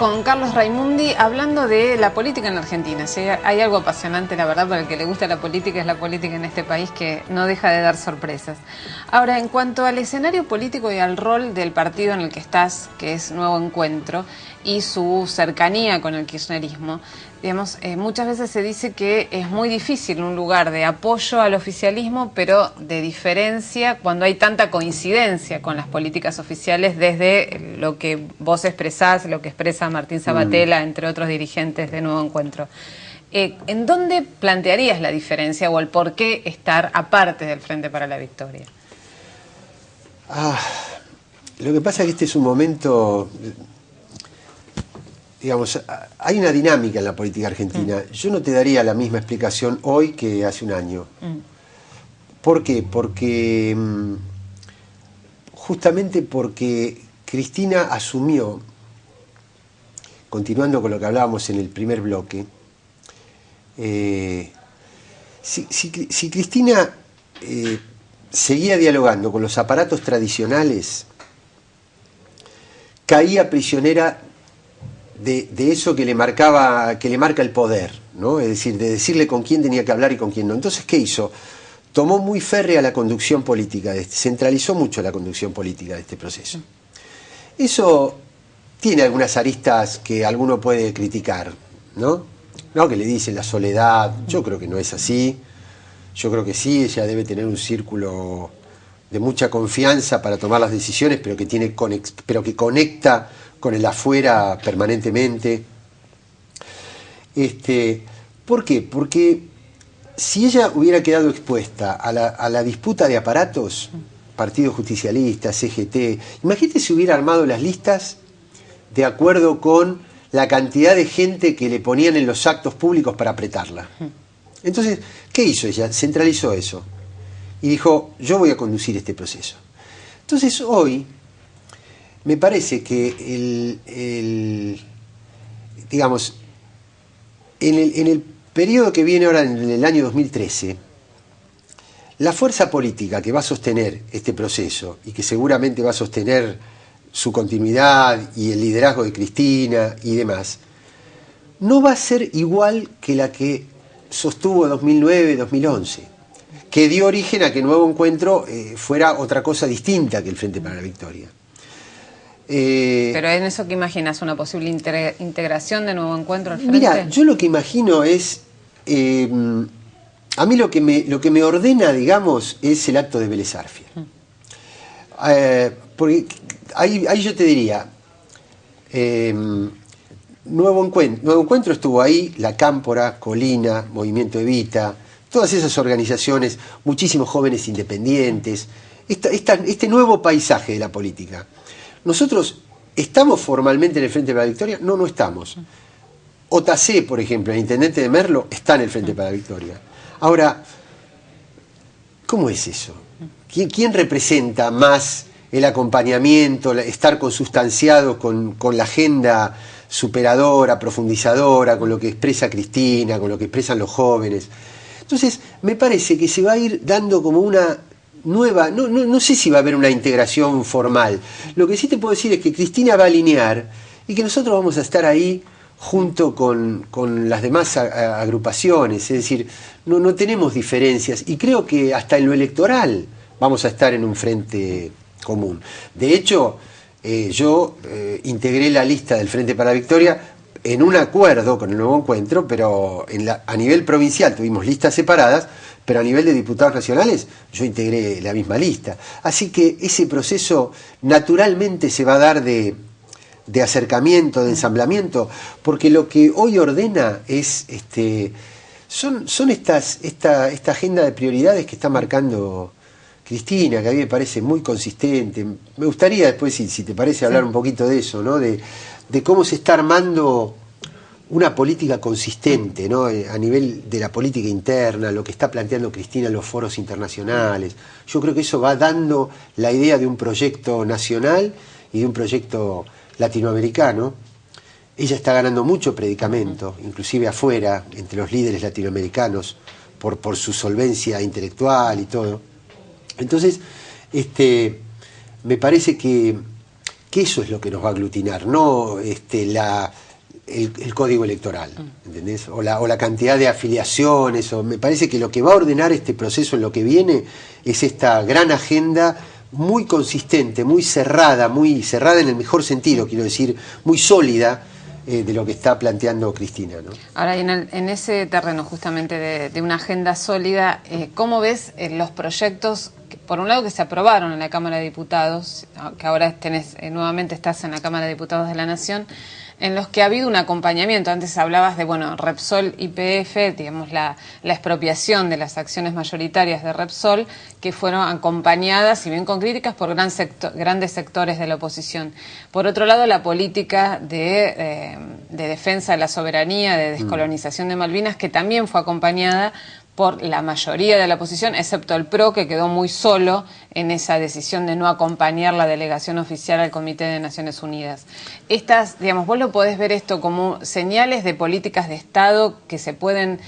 con Carlos Raimundi hablando de la política en Argentina. Sí, hay algo apasionante, la verdad, para el que le gusta la política, es la política en este país que no deja de dar sorpresas. Ahora, en cuanto al escenario político y al rol del partido en el que estás, que es Nuevo Encuentro, y su cercanía con el kirchnerismo, digamos, muchas veces se dice que es muy difícil un lugar de apoyo al oficialismo, pero de diferencia cuando hay tanta coincidencia con las políticas oficiales desde lo que vos expresás, lo que expresa Martín Sabatella, entre otros dirigentes de Nuevo Encuentro. ¿En dónde plantearías la diferencia o el por qué estar aparte del Frente para la Victoria? Lo que pasa es que este es un momento... Digamos, hay una dinámica en la política argentina. Yo no te daría la misma explicación hoy que hace un año. ¿Por qué? Porque justamente porque Cristina asumió, continuando con lo que hablábamos en el primer bloque, si Cristina seguía dialogando con los aparatos tradicionales, caía prisionera de eso que le marca el poder, ¿no? Es decir, de decirle con quién tenía que hablar y con quién no. Entonces, ¿qué hizo? Tomó muy férrea la conducción política, centralizó mucho la conducción política de este proceso. Eso tiene algunas aristas que alguno puede criticar, ¿no? No, que le dicen la soledad. Yo creo que no es así. Yo creo que sí, ella debe tener un círculo de mucha confianza para tomar las decisiones, pero que conecta con el afuera permanentemente. ¿Por qué? Porque si ella hubiera quedado expuesta a la disputa de aparatos, Partido Justicialista, CGT, imagínate si hubiera armado las listas de acuerdo con la cantidad de gente que le ponían en los actos públicos para apretarla. Entonces, ¿qué hizo ella? Centralizó eso y dijo, yo voy a conducir este proceso. Entonces hoy me parece que digamos, en el periodo que viene ahora, en el año 2013, la fuerza política que va a sostener este proceso y que seguramente va a sostener su continuidad y el liderazgo de Cristina y demás, no va a ser igual que la que sostuvo 2009-2011, que dio origen a que Nuevo Encuentro fuera otra cosa distinta que el Frente para la Victoria. Pero en eso, ¿qué imaginas? ¿Una posible integración de Nuevo Encuentro al Frente? Mira, yo lo que imagino es... a mí lo que me ordena, digamos, es el acto de Vélez Sarsfield. Porque ahí yo te diría... Nuevo Encuentro estuvo ahí, La Cámpora, Colina, Movimiento Evita, todas esas organizaciones, muchísimos jóvenes independientes, este nuevo paisaje de la política. ¿Nosotros estamos formalmente en el Frente para la Victoria? No, no estamos. Otacé, por ejemplo, el intendente de Merlo, está en el Frente para la Victoria. Ahora, ¿cómo es eso? ¿Quién representa más el acompañamiento, estar consustanciado con la agenda superadora, profundizadora, con lo que expresa Cristina, con lo que expresan los jóvenes? Entonces, me parece que se va a ir dando como una nueva, no sé si va a haber una integración formal. Lo que sí te puedo decir es que Cristina va a alinear y que nosotros vamos a estar ahí junto con las demás agrupaciones, es decir, no tenemos diferencias y creo que hasta en lo electoral vamos a estar en un frente común. De hecho, yo integré la lista del Frente para la Victoria en un acuerdo con el Nuevo Encuentro, pero a nivel provincial tuvimos listas separadas, pero a nivel de diputados nacionales yo integré la misma lista. Así que ese proceso naturalmente se va a dar de acercamiento, de ensamblamiento, porque lo que hoy ordena es son esta agenda de prioridades que está marcando Cristina, que a mí me parece muy consistente. Me gustaría después, si te parece, hablar un poquito de eso, ¿no? De cómo se está armando una política consistente, ¿no? A nivel de la política interna, lo que está planteando Cristina en los foros internacionales. Yo creo que eso va dando la idea de un proyecto nacional y de un proyecto latinoamericano. Ella está ganando mucho predicamento, inclusive afuera, entre los líderes latinoamericanos, por su solvencia intelectual y todo. Entonces, me parece que que eso es lo que nos va a aglutinar, no el código electoral, ¿entendés? O la cantidad de afiliaciones, me parece que lo que va a ordenar este proceso en lo que viene es esta gran agenda muy consistente, muy cerrada en el mejor sentido, quiero decir, muy sólida, de lo que está planteando Cristina, ¿no? Ahora, en ese terreno justamente de una agenda sólida, ¿cómo ves los proyectos, por un lado, que se aprobaron en la Cámara de Diputados, que ahora nuevamente estás en la Cámara de Diputados de la Nación, en los que ha habido un acompañamiento? Antes hablabas de, Repsol YPF, digamos, la expropiación de las acciones mayoritarias de Repsol, que fueron acompañadas, si bien con críticas, por grandes sectores de la oposición. Por otro lado, la política de defensa de la soberanía, de descolonización de Malvinas, que también fue acompañada por la mayoría de la oposición, excepto el PRO, que quedó muy solo en esa decisión de no acompañar la delegación oficial al Comité de Naciones Unidas. Vos lo podés ver esto como señales de políticas de Estado que se pueden,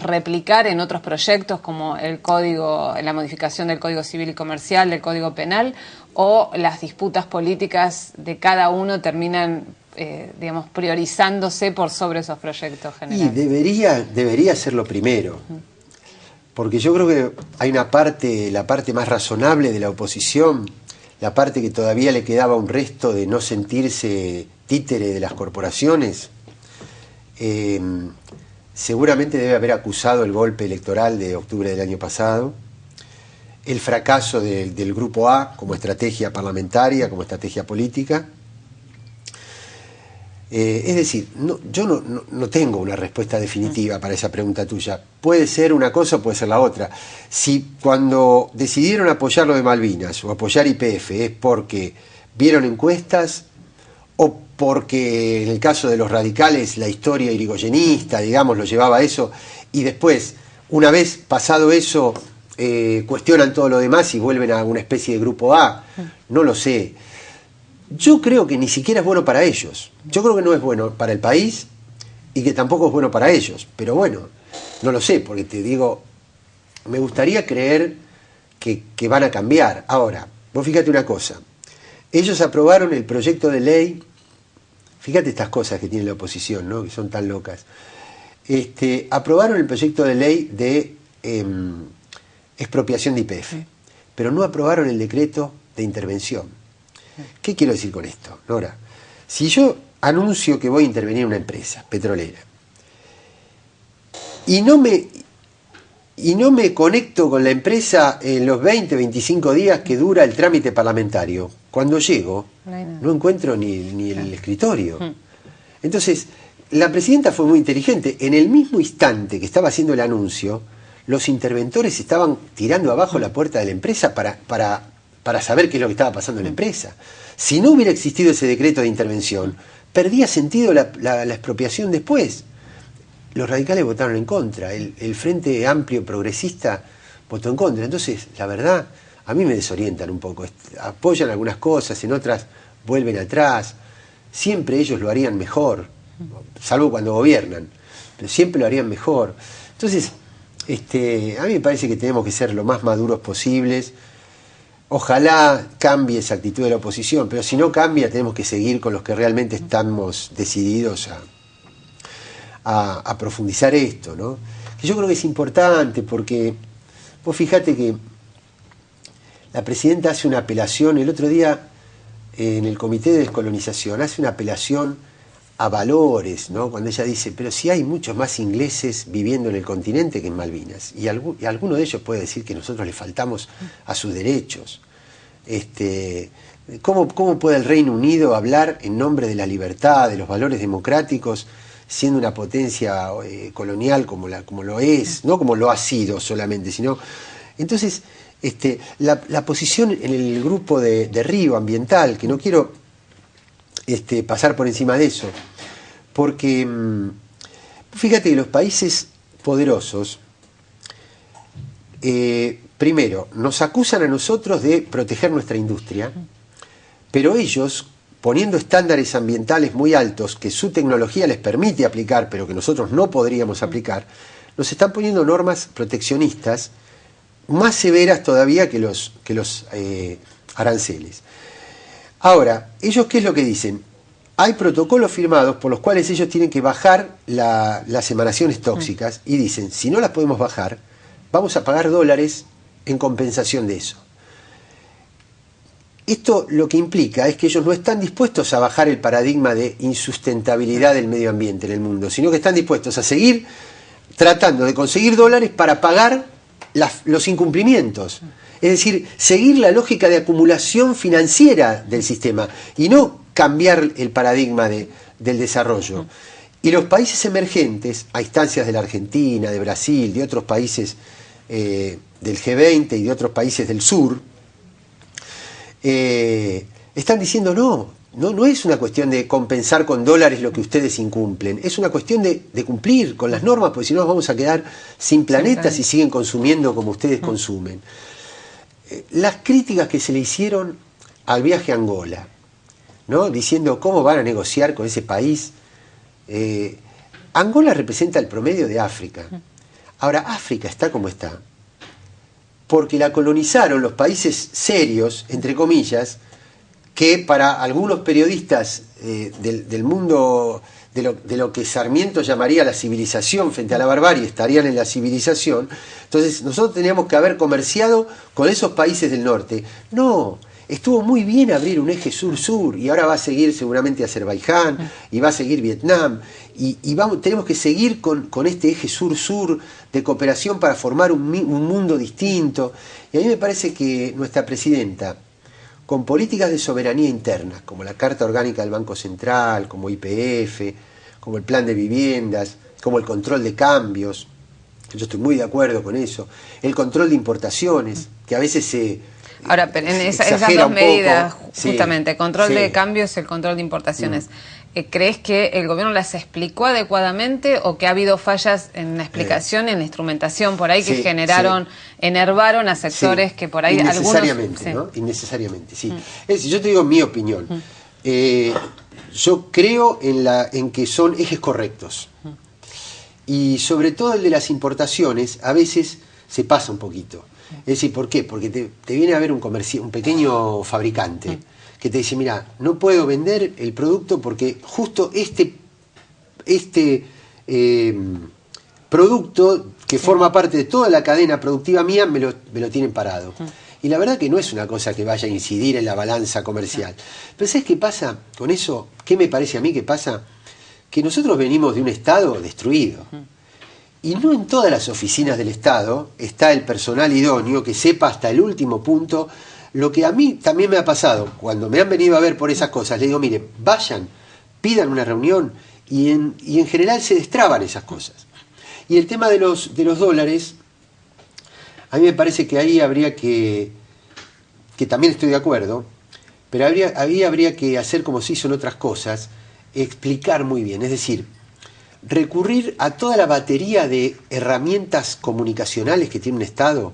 replicar en otros proyectos, como la modificación del Código Civil y Comercial, del Código Penal, o las disputas políticas de cada uno terminan priorizándose por sobre esos proyectos generales. Y debería ser lo primero, porque yo creo que hay la parte más razonable de la oposición, la parte que todavía le quedaba un resto de no sentirse títere de las corporaciones, seguramente debe haber acusado el golpe electoral de octubre del año pasado, el fracaso del Grupo A como estrategia parlamentaria, como estrategia política. Es decir, yo no tengo una respuesta definitiva para esa pregunta tuya. Puede ser una cosa o puede ser la otra. Si cuando decidieron apoyar lo de Malvinas o apoyar YPF es porque vieron encuestas o porque en el caso de los radicales la historia irigoyenista, digamos, lo llevaba a eso, y después, una vez pasado eso, cuestionan todo lo demás y vuelven a una especie de grupo A, no lo sé. Yo creo que ni siquiera es bueno para ellos. Yo creo que no es bueno para el país y que tampoco es bueno para ellos. Pero bueno, no lo sé, porque te digo, me gustaría creer que van a cambiar. Ahora, vos fíjate una cosa. Ellos aprobaron el proyecto de ley, fíjate estas cosas que tiene la oposición, ¿no? Que son tan locas. Aprobaron el proyecto de ley de expropiación de YPF, pero no aprobaron el decreto de intervención. ¿Qué quiero decir con esto, Nora? Si yo anuncio que voy a intervenir en una empresa petrolera y no me conecto con la empresa en los 20, 25 días que dura el trámite parlamentario, cuando llego no encuentro ni el escritorio. Entonces, la presidenta fue muy inteligente. En el mismo instante que estaba haciendo el anuncio, los interventores estaban tirando abajo la puerta de la empresa para saber qué es lo que estaba pasando en la empresa. Si no hubiera existido ese decreto de intervención, perdía sentido la expropiación después. Los radicales votaron en contra, el Frente Amplio Progresista votó en contra. Entonces, la verdad, a mí me desorientan un poco. Apoyan algunas cosas, en otras vuelven atrás. Siempre ellos lo harían mejor, salvo cuando gobiernan, pero siempre lo harían mejor. Entonces, a mí me parece que tenemos que ser lo más maduros posibles. Ojalá cambie esa actitud de la oposición, pero si no cambia tenemos que seguir con los que realmente estamos decididos a profundizar esto, ¿no? Que yo creo que es importante porque vos fíjate que la presidenta hace una apelación, el otro día en el Comité de Descolonización hace una apelación a valores, ¿no? Cuando ella dice, pero si hay muchos más ingleses viviendo en el continente que en Malvinas, y alguno de ellos puede decir que nosotros le faltamos a sus derechos. ¿Cómo puede el Reino Unido hablar en nombre de la libertad, de los valores democráticos, siendo una potencia colonial como lo es, no como lo ha sido solamente, sino... Entonces, la posición en el grupo de Río ambiental, que no quiero pasar por encima de eso, porque fíjate que los países poderosos primero nos acusan a nosotros de proteger nuestra industria, pero ellos, poniendo estándares ambientales muy altos que su tecnología les permite aplicar pero que nosotros no podríamos aplicar, nos están poniendo normas proteccionistas más severas todavía que los aranceles. Ahora, ¿ellos qué es lo que dicen? Hay protocolos firmados por los cuales ellos tienen que bajar las emanaciones tóxicas y dicen, si no las podemos bajar, vamos a pagar dólares en compensación de eso. Esto lo que implica es que ellos no están dispuestos a bajar el paradigma de insustentabilidad del medio ambiente en el mundo, sino que están dispuestos a seguir tratando de conseguir dólares para pagar los incumplimientos. Es decir, seguir la lógica de acumulación financiera del sistema y no cambiar el paradigma del desarrollo. Y los países emergentes, a instancias de la Argentina, de Brasil, de otros países del G20 y de otros países del sur, están diciendo no es una cuestión de compensar con dólares lo que ustedes incumplen, es una cuestión de cumplir con las normas, porque si no nos vamos a quedar sin planeta si siguen consumiendo como ustedes consumen. Las críticas que se le hicieron al viaje a Angola, ¿no? Diciendo cómo van a negociar con ese país. Angola representa el promedio de África. Ahora, África está como está porque la colonizaron los países serios, entre comillas, que para algunos periodistas del mundo, de lo que Sarmiento llamaría la civilización frente a la barbarie, estarían en la civilización. Entonces nosotros teníamos que haber comerciado con esos países del norte. No, estuvo muy bien abrir un eje sur-sur y ahora va a seguir seguramente Azerbaiyán y va a seguir Vietnam y tenemos que seguir con este eje sur-sur de cooperación para formar un mundo distinto. Y a mí me parece que nuestra presidenta, con políticas de soberanía interna, como la Carta Orgánica del Banco Central, como YPF, como el Plan de Viviendas, como el control de cambios, yo estoy muy de acuerdo con eso, el control de importaciones, que a veces se... Ahora, pero en esas dos medidas, justamente, control de cambios y el control de importaciones, ¿crees que el gobierno las explicó adecuadamente o que ha habido fallas en la explicación, en la instrumentación por ahí que generaron, enervaron a sectores que por ahí innecesariamente, algunos... ¿no? Innecesariamente, sí. Es decir, yo te digo mi opinión. Yo creo en que son ejes correctos. Y sobre todo el de las importaciones, a veces se pasa un poquito. Es decir, ¿por qué? Porque te viene a ver un pequeño fabricante que te dice, mira, no puedo vender el producto porque justo este producto que forma parte de toda la cadena productiva mía me lo tienen parado. Y la verdad que no es una cosa que vaya a incidir en la balanza comercial. Pero ¿sabes qué pasa con eso? ¿Qué me parece a mí que pasa? Que nosotros venimos de un Estado destruido. Y no en todas las oficinas del Estado está el personal idóneo que sepa hasta el último punto. Lo que a mí también me ha pasado, cuando me han venido a ver por esas cosas, le digo, mire, vayan, pidan una reunión y en general se destraban esas cosas. Y el tema de los dólares, a mí me parece que ahí habría que también estoy de acuerdo, pero ahí habría que hacer como se hizo en otras cosas, explicar muy bien, es decir, recurrir a toda la batería de herramientas comunicacionales que tiene un Estado.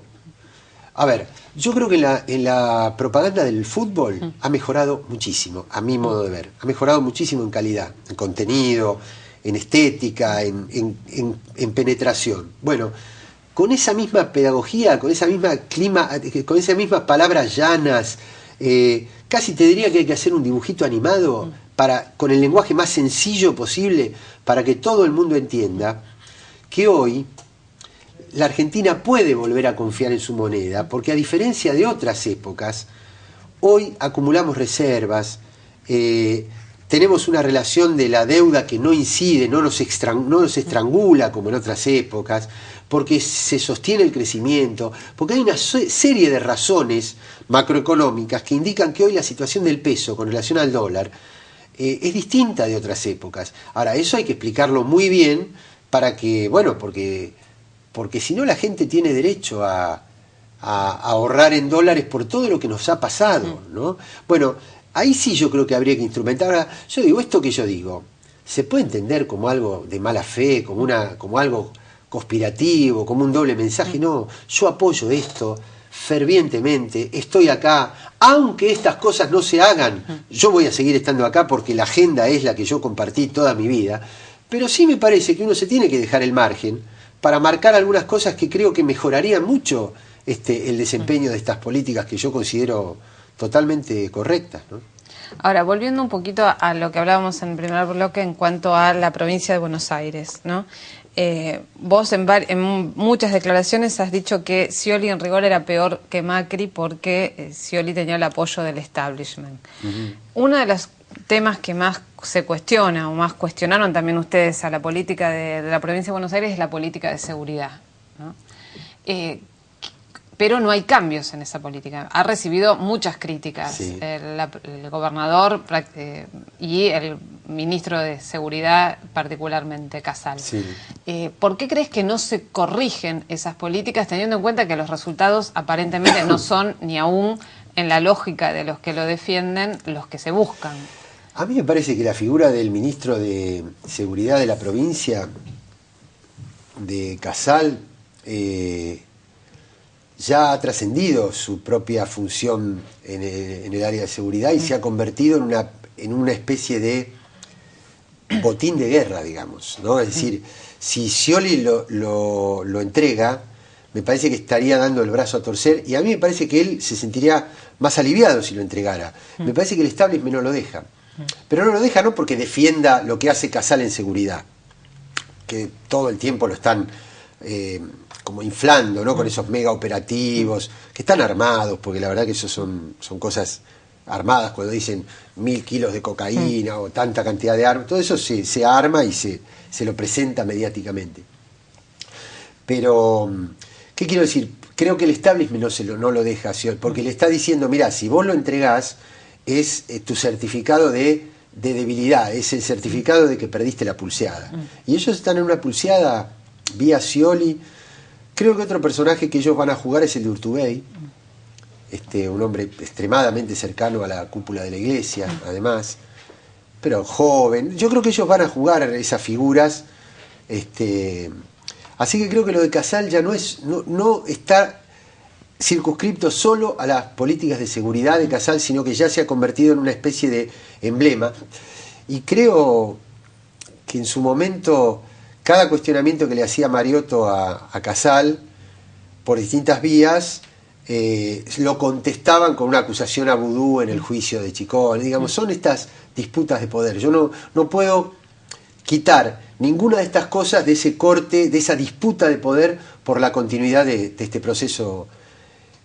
A ver, yo creo que en la propaganda del fútbol ha mejorado muchísimo, a mi modo de ver. Ha mejorado muchísimo en calidad, en contenido, en estética, en penetración. Bueno, con esa misma pedagogía, con esa misma clima, con esas mismas palabras llanas, casi te diría que hay que hacer un dibujito animado con el lenguaje más sencillo posible para que todo el mundo entienda que hoy la Argentina puede volver a confiar en su moneda, porque a diferencia de otras épocas, hoy acumulamos reservas, tenemos una relación de la deuda que no incide, no nos estrangula como en otras épocas, porque se sostiene el crecimiento, porque hay una serie de razones macroeconómicas que indican que hoy la situación del peso con relación al dólar es distinta de otras épocas. Ahora, eso hay que explicarlo muy bien para que, bueno, porque si no la gente tiene derecho a ahorrar en dólares por todo lo que nos ha pasado, ¿no? Bueno, ahí sí yo creo que habría que instrumentar. Ahora, yo digo, esto que yo digo, se puede entender como algo de mala fe, como algo conspirativo, como un doble mensaje. No, yo apoyo esto fervientemente, estoy acá, aunque estas cosas no se hagan, yo voy a seguir estando acá porque la agenda es la que yo compartí toda mi vida, pero sí me parece que uno se tiene que dejar el margen para marcar algunas cosas que creo que mejorarían mucho el desempeño de estas políticas que yo considero totalmente correctas, ¿no? Ahora, volviendo un poquito a lo que hablábamos en el primer bloque en cuanto a la provincia de Buenos Aires, ¿no? Vos en muchas declaraciones has dicho que Scioli en rigor era peor que Macri porque Scioli tenía el apoyo del establishment. Uno de los temas que más se cuestiona o más cuestionaron también ustedes a la política de la provincia de Buenos Aires es la política de seguridad, ¿no? Pero no hay cambios en esa política. Ha recibido muchas críticas sí. el gobernador y el ministro de Seguridad, particularmente Casal. Sí. ¿Por qué crees que no se corrigen esas políticas, teniendo en cuenta que los resultados aparentemente no son ni aún en la lógica de los que lo defienden los que se buscan? A mí me parece que la figura del ministro de Seguridad de la provincia, de Casal, ya ha trascendido su propia función en el área de seguridad y se ha convertido en una especie de botín de guerra, digamos, ¿no? Es decir, si Scioli lo entrega, me parece que estaría dando el brazo a torcer, y a mí me parece que él se sentiría más aliviado si lo entregara. Me parece que el establishment no lo deja. Pero no lo deja no porque defienda lo que hace Casal en seguridad, que todo el tiempo lo están como inflando, ¿no? Con esos mega operativos, que están armados, porque la verdad que eso son cosas armadas, cuando dicen 1000 kilos de cocaína o tanta cantidad de armas, todo eso se arma y se lo presenta mediáticamente. Pero, ¿qué quiero decir? Creo que el establishment no lo deja, porque le está diciendo, mira, si vos lo entregás, es tu certificado de debilidad, es el certificado de que perdiste la pulseada. Y ellos están en una pulseada vía Scioli. Creo que otro personaje que ellos van a jugar es el de Urtubey, un hombre extremadamente cercano a la cúpula de la iglesia, además, pero joven. Yo creo que ellos van a jugar esas figuras. Así que creo que lo de Casal ya no está circunscripto solo a las políticas de seguridad de Casal, sino que ya se ha convertido en una especie de emblema. Y creo que en su momento cada cuestionamiento que le hacía Mariotto a Casal por distintas vías lo contestaban con una acusación a vudú en el juicio de Chicón. Digamos, son estas disputas de poder. Yo no puedo quitar ninguna de estas cosas de ese corte, de esa disputa de poder por la continuidad de este proceso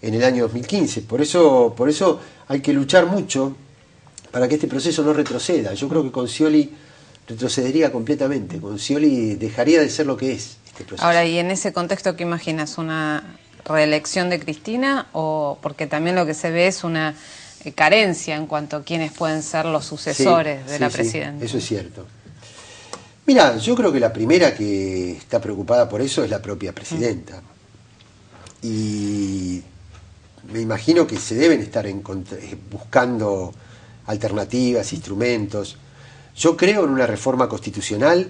en el año 2015. Por eso hay que luchar mucho para que este proceso no retroceda. Yo creo que con Scioli retrocedería completamente. Con Scioli dejaría de ser lo que es este proceso. Ahora, ¿y en ese contexto qué imaginas? ¿Una reelección de Cristina? O porque también lo que se ve es una carencia en cuanto a quiénes pueden ser los sucesores de la presidenta. Eso es cierto. Mira, yo creo que la primera que está preocupada por eso es la propia presidenta. Y me imagino que se deben estar buscando alternativas, instrumentos. Yo creo en una reforma constitucional,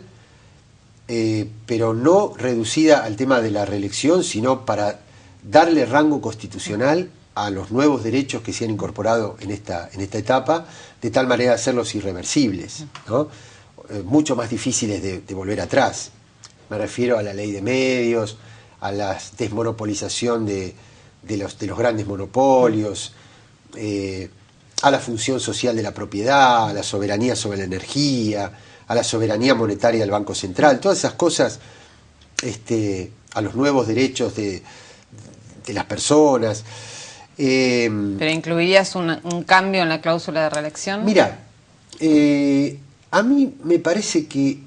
pero no reducida al tema de la reelección, sino para darle rango constitucional a los nuevos derechos que se han incorporado en esta etapa, de tal manera de hacerlos irreversibles, ¿no? Mucho más difíciles de volver atrás. Me refiero a la ley de medios, a la desmonopolización de los grandes monopolios, a la función social de la propiedad, a la soberanía sobre la energía, a la soberanía monetaria del Banco Central, todas esas cosas, a los nuevos derechos de las personas. ¿Pero incluirías un cambio en la cláusula de reelección? Mira, a mí me parece que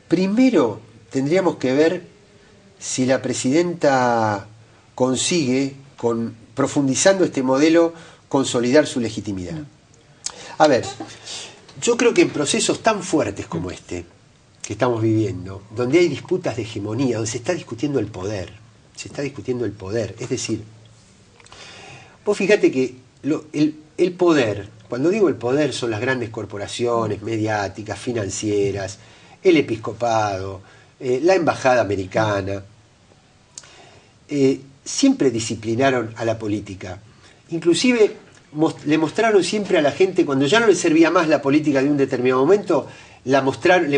primero tendríamos que ver si la presidenta consigue, profundizando este modelo, consolidar su legitimidad. A ver, yo creo que en procesos tan fuertes como este que estamos viviendo, donde hay disputas de hegemonía, donde se está discutiendo el poder, es decir, vos fíjate que el poder, cuando digo el poder, son las grandes corporaciones mediáticas, financieras, el episcopado, la embajada americana, siempre disciplinaron a la política. Inclusive le mostraron siempre a la gente, cuando ya no le servía más la política de un determinado momento, le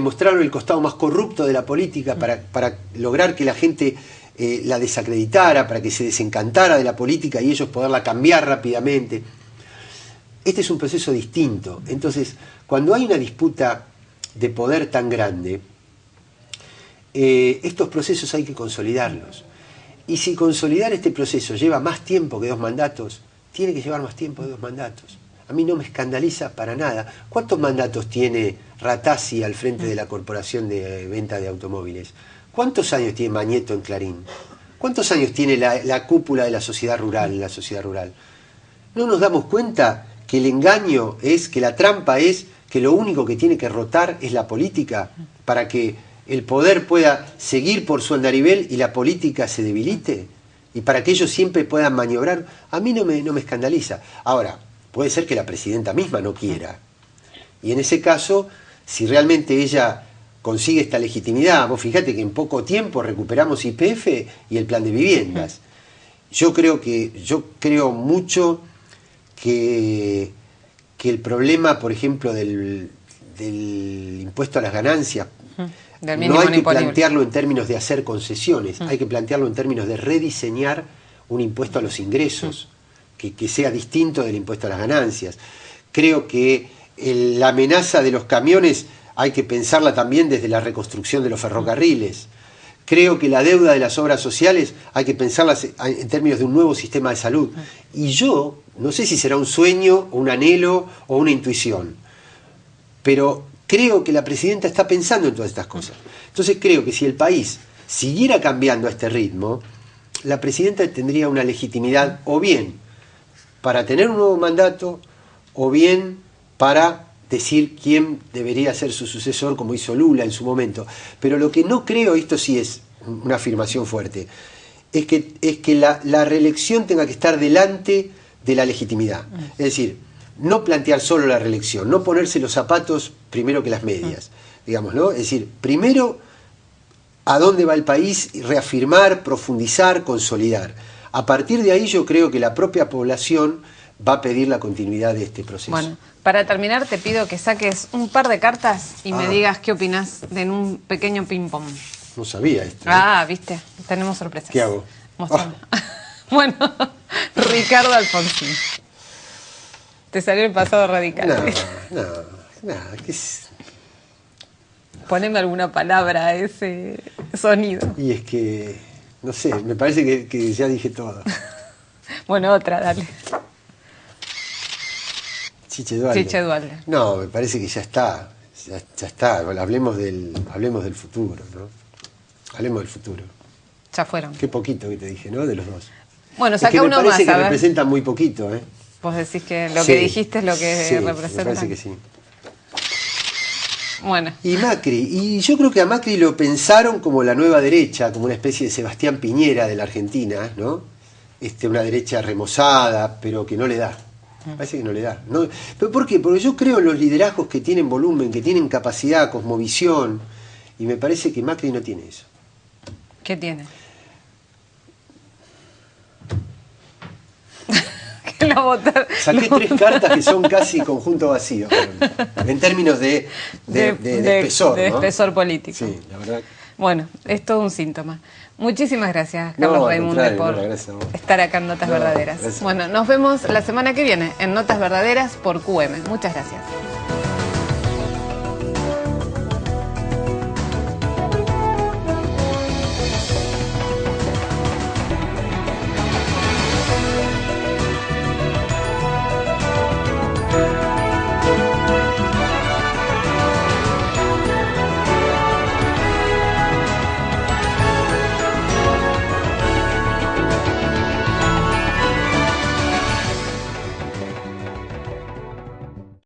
mostraron el costado más corrupto de la política para lograr que la gente la desacreditara, para que se desencantara de la política y ellos poderla cambiar rápidamente. Este es un proceso distinto. Entonces, cuando hay una disputa de poder tan grande, estos procesos hay que consolidarlos. Y si consolidar este proceso lleva más tiempo que 2 mandatos, tiene que llevar más tiempo que 2 mandatos. A mí no me escandaliza para nada. ¿Cuántos mandatos tiene Ratazzi al frente de la Corporación de Venta de Automóviles? ¿Cuántos años tiene Mañeto en Clarín? ¿Cuántos años tiene la cúpula de la sociedad rural en la sociedad rural? ¿No nos damos cuenta que el engaño es, que la trampa es, que lo único que tiene que rotar es la política para que el poder pueda seguir por su andarivel y la política se debilite? Y para que ellos siempre puedan maniobrar. A mí no me escandaliza. Ahora, puede ser que la presidenta misma no quiera. Y en ese caso, si realmente ella consigue esta legitimidad, vos fíjate que en poco tiempo recuperamos YPF y el plan de viviendas. Yo creo mucho que el problema, por ejemplo, del impuesto a las ganancias, no hay que plantearlo en términos de hacer concesiones, hay que plantearlo en términos de rediseñar un impuesto a los ingresos, que sea distinto del impuesto a las ganancias. Creo que la amenaza de los camiones hay que pensarla también desde la reconstrucción de los ferrocarriles. Creo que la deuda de las obras sociales hay que pensarla en términos de un nuevo sistema de salud. Y yo, no sé si será un sueño, un anhelo o una intuición, pero creo que la presidenta está pensando en todas estas cosas. Entonces creo que si el país siguiera cambiando a este ritmo, la presidenta tendría una legitimidad o bien para tener un nuevo mandato o bien para decir quién debería ser su sucesor, como hizo Lula en su momento. Pero lo que no creo, esto sí es una afirmación fuerte, es que la reelección tenga que estar delante de la legitimidad. Es decir, no plantear solo la reelección, no ponerse los zapatos primero que las medias, digamos, ¿no? Es decir, primero a dónde va el país, reafirmar, profundizar, consolidar. A partir de ahí yo creo que la propia población va a pedir la continuidad de este proceso. Bueno, para terminar te pido que saques un par de cartas y me digas qué opinás de un pequeño ping-pong. No sabía esto. Ah, viste, tenemos sorpresas. ¿Qué hago? Mostrame. Bueno, Ricardo Alfonsín. Te salió el pasado radical. No, ¿qué es? Poneme alguna palabra a ese sonido. Y es que, no sé, me parece que ya dije todo. Bueno, otra, dale. Chiche Dualde. Chiche Dualde. No, me parece que ya está. Ya está. Hablemos del futuro, ¿no? Hablemos del futuro. Ya fueron. Qué poquito que te dije, ¿no? De los dos. Bueno, saca uno más. Me parece que representan muy poquito, ¿eh? Vos decís que lo que dijiste es lo que sí, representa. Me parece que sí. Bueno. Y Macri, y yo creo que a Macri lo pensaron como la nueva derecha, como una especie de Sebastián Piñera de la Argentina, ¿no? Una derecha remozada, pero que no le da. Parece que no le da. ¿No? ¿Pero por qué? Porque yo creo en los liderazgos que tienen volumen, que tienen capacidad, cosmovisión, y me parece que Macri no tiene eso. ¿Qué tiene? Que la votar. Saqué 3 cartas que son casi conjunto vacío, en términos de espesor. De ¿no? espesor político. Sí, la verdad. Bueno, es todo un síntoma. Muchísimas gracias, Carlos Raimunde, por estar acá en Notas Verdaderas. Bueno, nos vemos la semana que viene en Notas Verdaderas por QM. Muchas gracias.